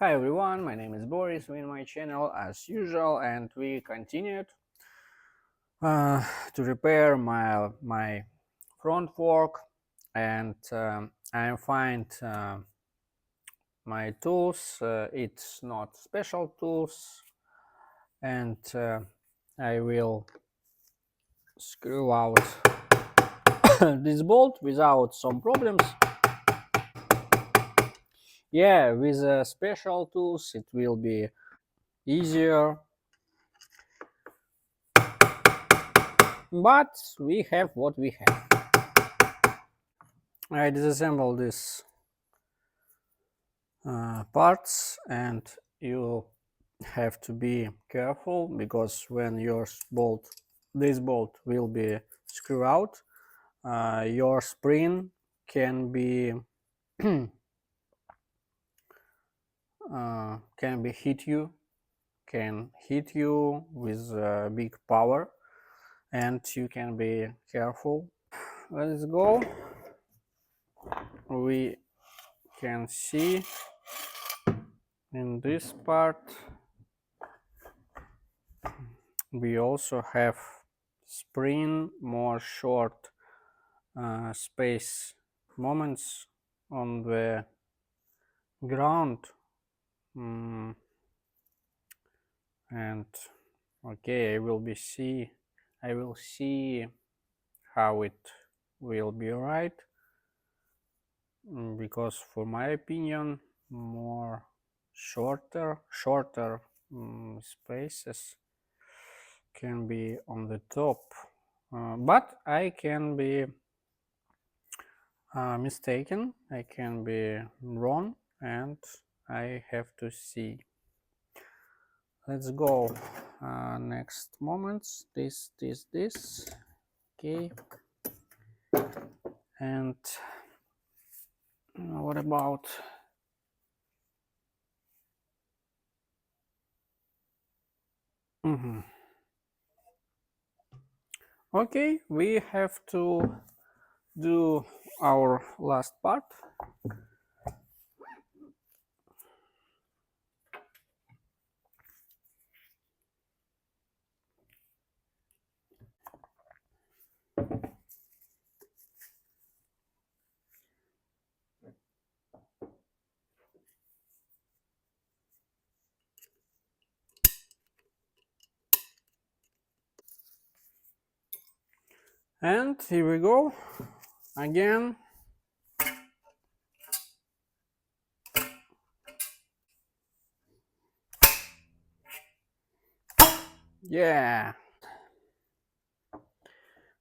Hi everyone, my name is Boris in my channel as usual, and we continued to repair my front fork, and I find my tools. It's not special tools, and I will screw out this bolt without some problems. Yeah, with special tools it will be easier, but we have what we have. I disassemble this parts, and you have to be careful because when this bolt will be screwed out, your spring can be can hit you with big power, and you can be careful. Let's go. We can see in this part we also have spring more short space moments on the ground, and okay, I will see how it will be right, because for my opinion more shorter spaces can be on the top, but I can be mistaken, I can be wrong, and I have to see. Let's go. Next moments, this, okay. And what about okay, we have to do our last part. And here we go again. Yeah.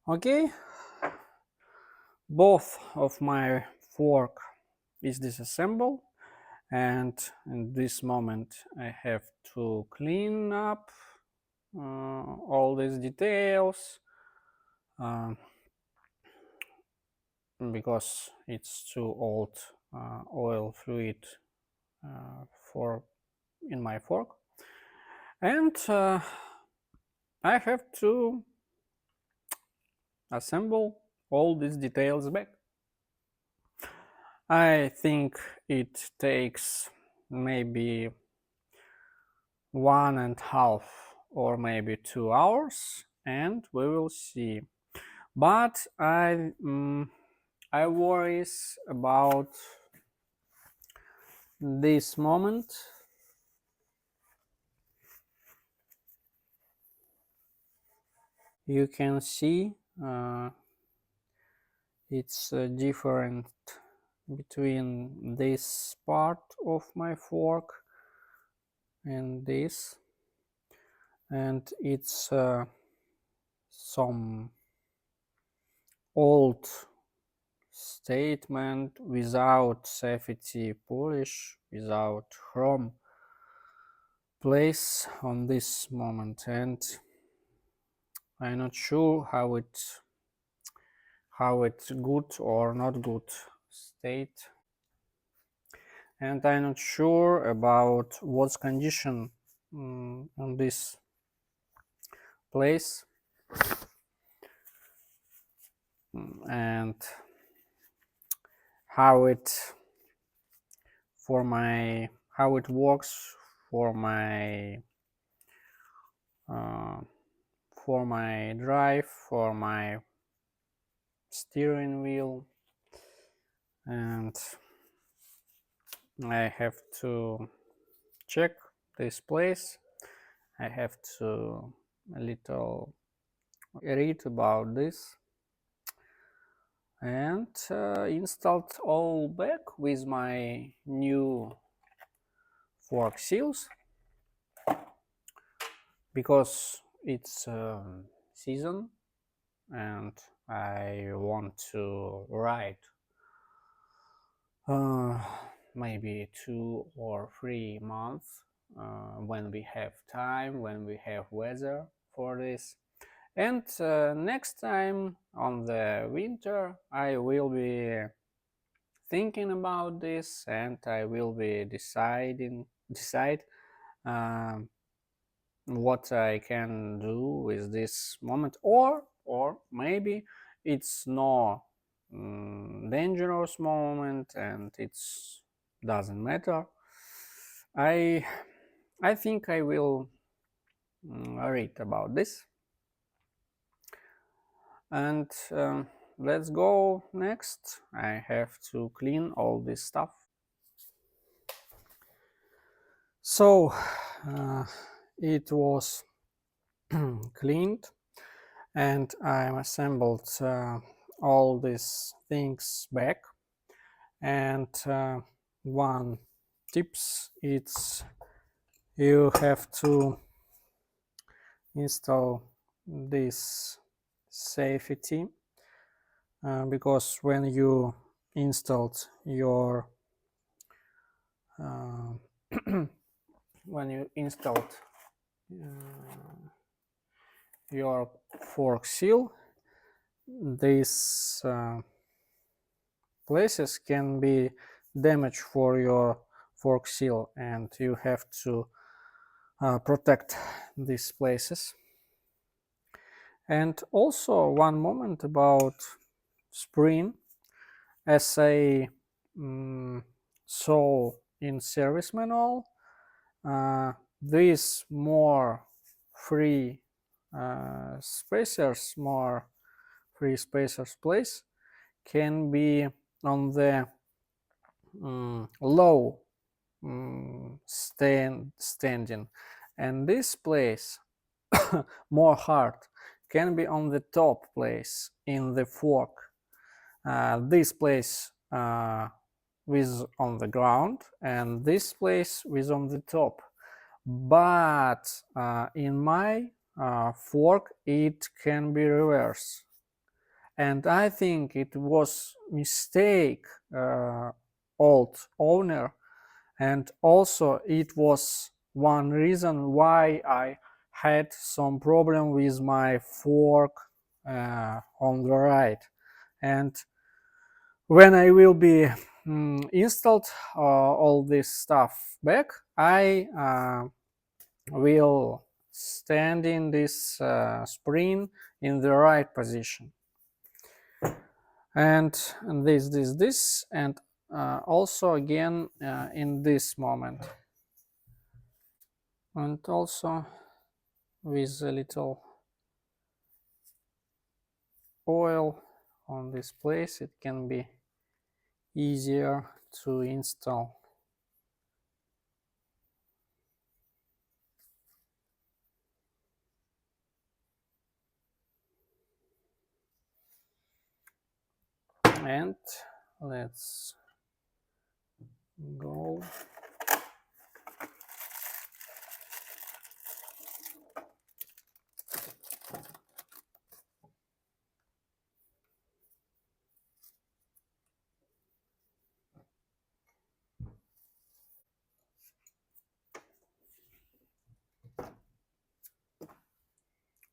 Okay, both of my fork is disassembled, and in this moment I have to clean up all these details, because it's too old oil fluid for in my fork, and I have to assemble all these details back. I think it takes maybe 1.5 or maybe 2 hours, and we will see. But I worries about this moment. You can see it's different between this part of my fork and this, and it's some old statement without safety polish, without chrome place on this moment, and I'm not sure how it's good or not good state, and I'm not sure about what's condition on this place, and how it how it works for my drive, for my steering wheel, and I have to check this place. I have to a little read about this and installed all back with my new fork seals, because it's season and I want to ride maybe 2 or 3 months when we have time, when we have weather for this. And next time on the winter I will be thinking about this, and I will be decide um, what I can do with this moment, or maybe it's no dangerous moment and it's doesn't matter. I I think I will read about this, and let's go next. I have to clean all this stuff. So it was cleaned, and I assembled all these things back. And one tips, it's you have to install this safety, because when you installed your when you installed your fork seal, these places can be damaged for your fork seal, and you have to protect these places. And also one moment about spring, as I saw in service manual, these more free spacers, more free spacers place can be on the low standing, and this place more hard can be on the top place in the fork. This place with on the ground, and this place with on the top. But in my fork it can be reverse, and I think it was mistake old owner, and also it was one reason why I had some problem with my fork on the right. And when I will be installed all this stuff back, I will stand in this spring in the right position, and this, and also again in this moment, and also with a little oil on this place it can be easier to install. And let's go.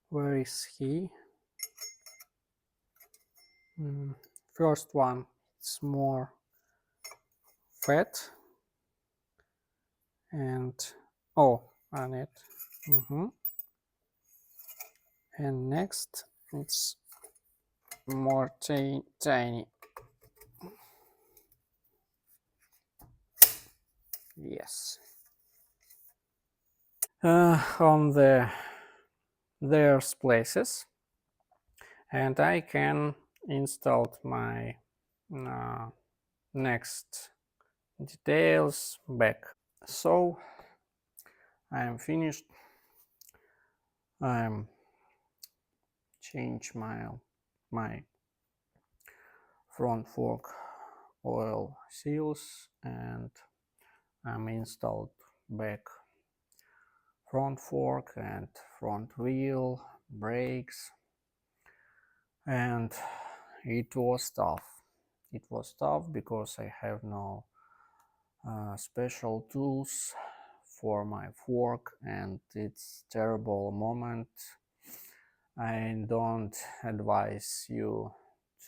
Where is he? First one, it's more fat, and oh, on it. And next it's more tiny. Yes. On there's places, and I can install my uh, next details back. So I'm finished. I'm change my front fork oil seals, and I'm installed back front fork and front wheel brakes, and it was tough. It was tough because I have no special tools for my fork, and it's terrible moment. I don't advise you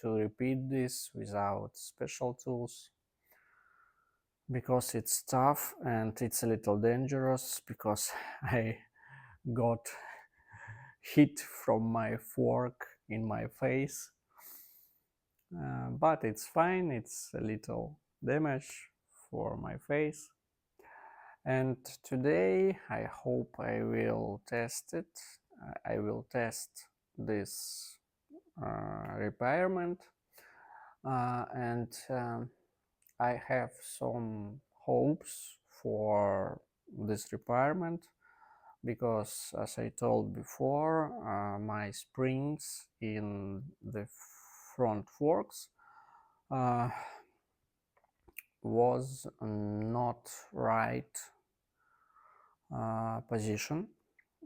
to repeat this without special tools because it's tough and it's a little dangerous, because I got hit from my fork in my face, but it's fine. It's a little damage for my face, and today I hope I will test it. I will test this repairment, and I have some hopes for this repairment, because as I told before, my springs in the front forks uh, was not right position,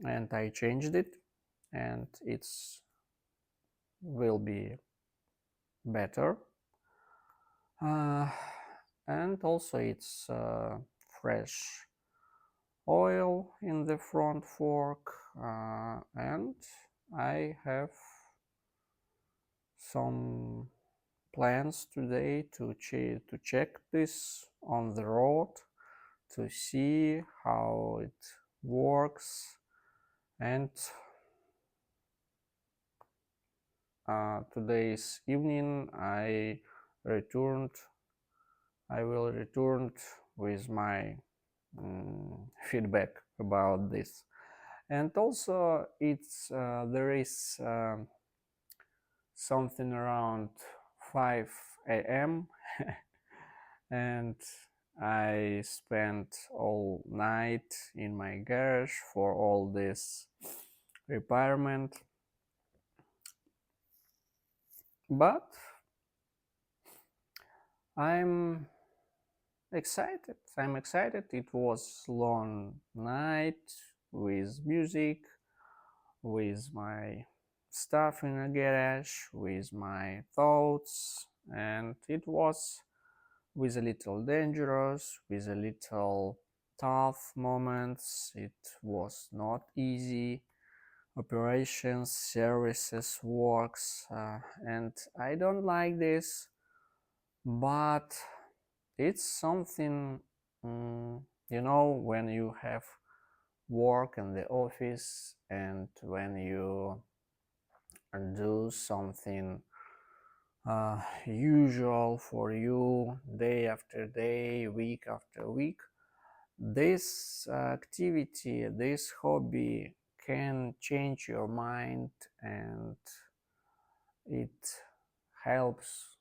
and I changed it, and it's will be better, uh, and also it's fresh oil in the front fork, and I have some plans today to check this on the road, to see how it works, and today's evening returned I will return with my feedback about this. And also it's there is something around 5 a.m. and I spent all night in my garage for all this repairment, but I'm I'm excited. It was long night with music, with my stuff in a garage, with my thoughts, and it was with a little dangerous, with a little tough moments. It was not easy. Operations, services, works, and I don't like this, but it's something, when you have work in the office, and when you do something usual for you day after day, week after week, this activity, this hobby can change your mind, and it helps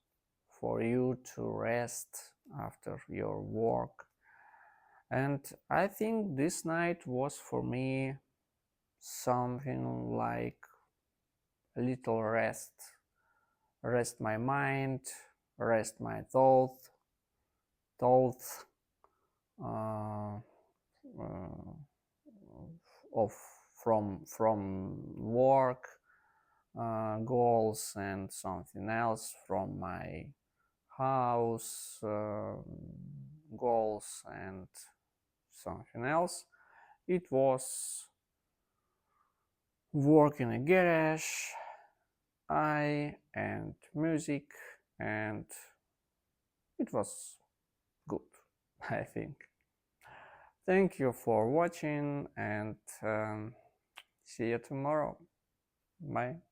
for you to rest after your work. And I think this night was for me something like a little rest my mind, rest my thoughts uh, uh, of from work goals, and something else from my house goals, and something else. It was work in a garage, I and music, and it was good, I think. Thank you for watching, and see you tomorrow. Bye.